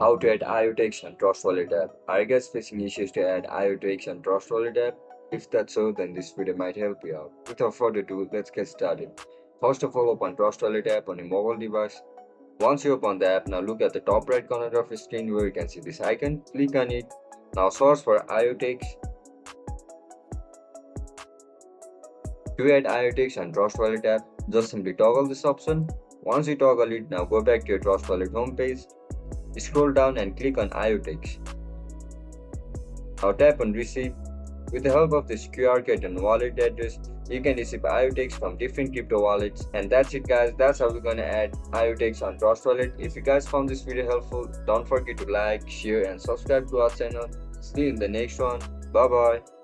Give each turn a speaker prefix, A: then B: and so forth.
A: How to add IoTeX and Trust Wallet app. Are you guys facing issues to add IoTeX and Trust Wallet app? If that's so, then this video might help you out. Without further ado, let's get started. First of all, open Trust Wallet app on your mobile device. Once you open the app, now look at the top right corner of your screen where you can see this icon. Click on it. Now search for IoTeX. To add IoTeX and Trust Wallet app, just simply toggle this option. Once you toggle it, now go back to your Trust Wallet homepage. Scroll down and click on IOTX. Now tap on Receive. With the help of this QR code and wallet address, you can receive IOTX from different crypto wallets. And that's it guys, that's how we're gonna add IOTX on Trust Wallet. If you guys found this video helpful, don't forget to like, share and subscribe to our channel. See you in the next one. Bye bye.